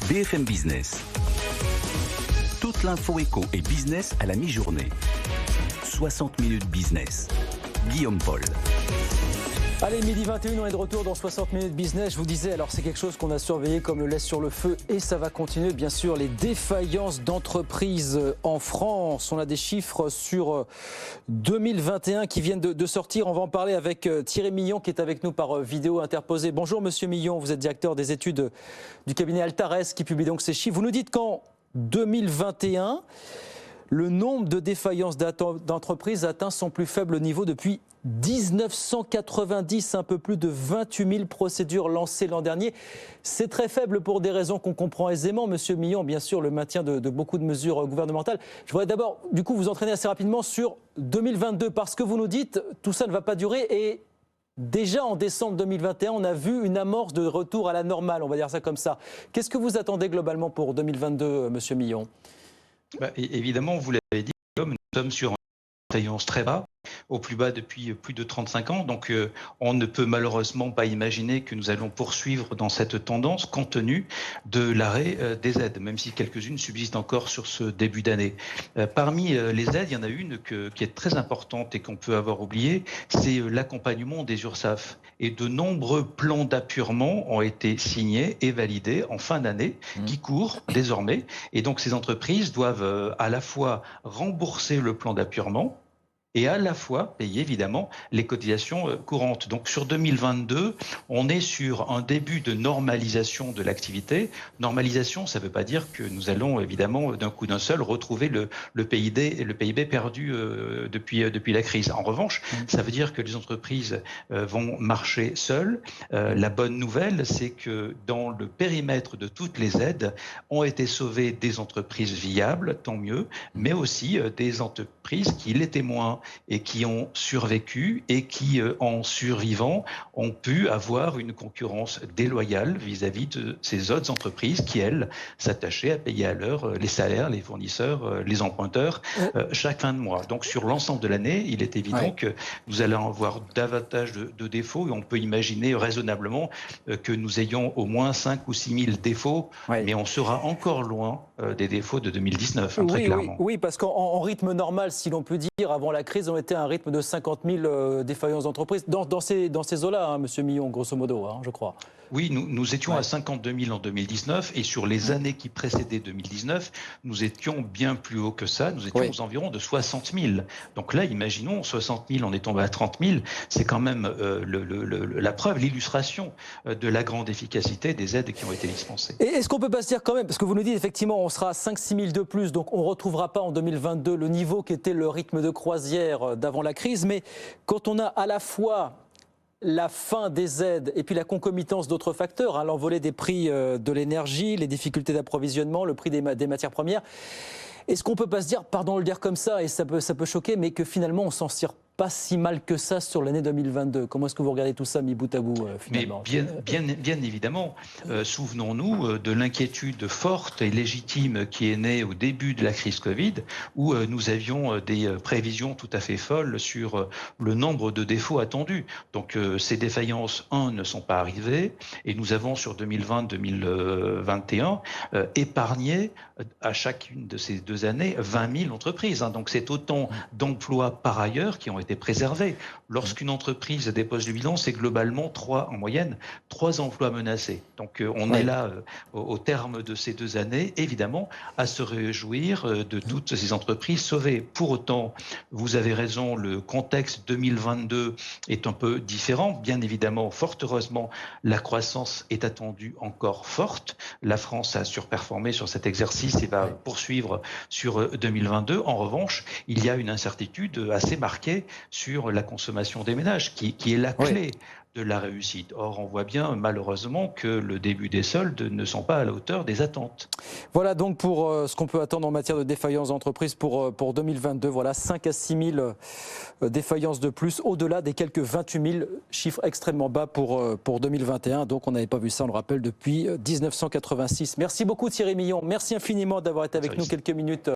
BFM Business. Toute l'info éco et business à la mi-journée. 60 minutes business. Guillaume Paul. Allez, midi 21, on est de retour dans 60 minutes business. Je vous disais, alors c'est quelque chose qu'on a surveillé comme le lait sur le feu et ça va continuer, bien sûr, les défaillances d'entreprises en France. On a des chiffres sur 2021 qui viennent de sortir. On va en parler avec Thierry Millon qui est avec nous par vidéo interposée. Bonjour Monsieur Millon, vous êtes directeur des études du cabinet Altares qui publie donc ces chiffres. Vous nous dites qu'en 2021, le nombre de défaillances d'entreprises atteint son plus faible niveau depuis 1990, un peu plus de 28 000 procédures lancées l'an dernier. C'est très faible pour des raisons qu'on comprend aisément, Monsieur Millon, bien sûr, le maintien de beaucoup de mesures gouvernementales. Je voudrais d'abord, du coup, vous entraîner assez rapidement sur 2022, parce que vous nous dites, tout ça ne va pas durer et déjà en décembre 2021, on a vu une amorce de retour à la normale, on va dire ça comme ça. Qu'est-ce que vous attendez globalement pour 2022, Monsieur Millon ? Évidemment, vous l'avez dit, nous sommes sur un défaillance très bas, au plus bas depuis plus de 35 ans. Donc on ne peut malheureusement pas imaginer que nous allons poursuivre dans cette tendance compte tenu de l'arrêt des aides, même si quelques-unes subsistent encore sur ce début d'année. Parmi les aides, il y en a une qui est très importante et qu'on peut avoir oubliée, c'est l'accompagnement des URSSAF. Et de nombreux plans d'appurement ont été signés et validés en fin d'année, qui courent désormais. Et donc ces entreprises doivent à la fois rembourser le plan d'appurement, et à la fois payer évidemment les cotisations courantes. Donc sur 2022, on est sur un début de normalisation de l'activité. Normalisation, ça ne veut pas dire que nous allons évidemment d'un coup d'un seul retrouver le PIB perdu depuis la crise. En revanche, ça veut dire que les entreprises vont marcher seules. La bonne nouvelle, c'est que dans le périmètre de toutes les aides ont été sauvées des entreprises viables, tant mieux, mais aussi des entreprises qui l'étaient moins et qui ont survécu et qui, en survivant, ont pu avoir une concurrence déloyale vis-à-vis de ces autres entreprises qui, elles, s'attachaient à payer à l'heure les salaires, les fournisseurs, les emprunteurs, chaque fin de mois. Donc sur l'ensemble de l'année, il est évident que nous allons avoir davantage de défauts et on peut imaginer raisonnablement que nous ayons au moins 5 ou 6 000 défauts, mais on sera encore loin des défauts de 2019, très clairement. Oui, parce qu'en rythme normal, si l'on peut dire, avant la crise, on était à un rythme de 50 000 défaillances d'entreprises. Dans ces eaux-là, hein, Monsieur Millon, grosso modo, hein, je crois. Oui, nous étions à 52 000 en 2019 et sur les années qui précédaient 2019, nous étions bien plus haut que ça. Nous étions aux environs de 60 000. Donc là, imaginons 60 000, on est tombé à 30 000. C'est quand même la preuve, l'illustration de la grande efficacité des aides qui ont été dispensées. Et est-ce qu'on peut pas se dire quand même, parce que vous nous dites effectivement, on sera à 5-6 000 de plus, donc on ne retrouvera pas en 2022 le niveau qui était le rythme de croisière d'avant la crise, mais quand on a à la fois la fin des aides et puis la concomitance d'autres facteurs, hein, l'envolée des prix de l'énergie, les difficultés d'approvisionnement, le prix des matières premières, est-ce qu'on ne peut pas se dire, pardon de le dire comme ça, et ça peut choquer, mais que finalement on s'en tire pas si mal que ça sur l'année 2022. Comment est-ce que vous regardez tout ça mis bout à bout finalement ? Mais bien évidemment, souvenons-nous de l'inquiétude forte et légitime qui est née au début de la crise Covid, où nous avions des prévisions tout à fait folles sur le nombre de défauts attendus. Donc ces défaillances, ne sont pas arrivées, et nous avons sur 2020-2021 épargné à chacune de ces 2 années 20 000 entreprises. Hein. Donc c'est autant d'emplois par ailleurs qui ont été préservés. Lorsqu'une entreprise dépose le bilan, c'est globalement en moyenne 3 emplois menacés. Donc on est là au terme de ces 2 années, évidemment, à se réjouir de toutes ces entreprises sauvées. Pour autant, vous avez raison, le contexte 2022 est un peu différent. Bien évidemment, fort heureusement, la croissance est attendue encore forte. La France a surperformé sur cet exercice et va poursuivre sur 2022. En revanche, il y a une incertitude assez marquée sur la consommation des ménages, qui est la clé de la réussite. Or, on voit bien malheureusement que le début des soldes ne sont pas à la hauteur des attentes. Voilà donc pour ce qu'on peut attendre en matière de défaillance d'entreprise pour 2022. Voilà, 5 à 6 000 défaillances de plus, au-delà des quelques 28 000, chiffres extrêmement bas pour 2021. Donc on n'avait pas vu ça, on le rappelle, depuis 1986. Merci beaucoup Thierry Millon. Merci infiniment d'avoir été avec nous quelques minutes.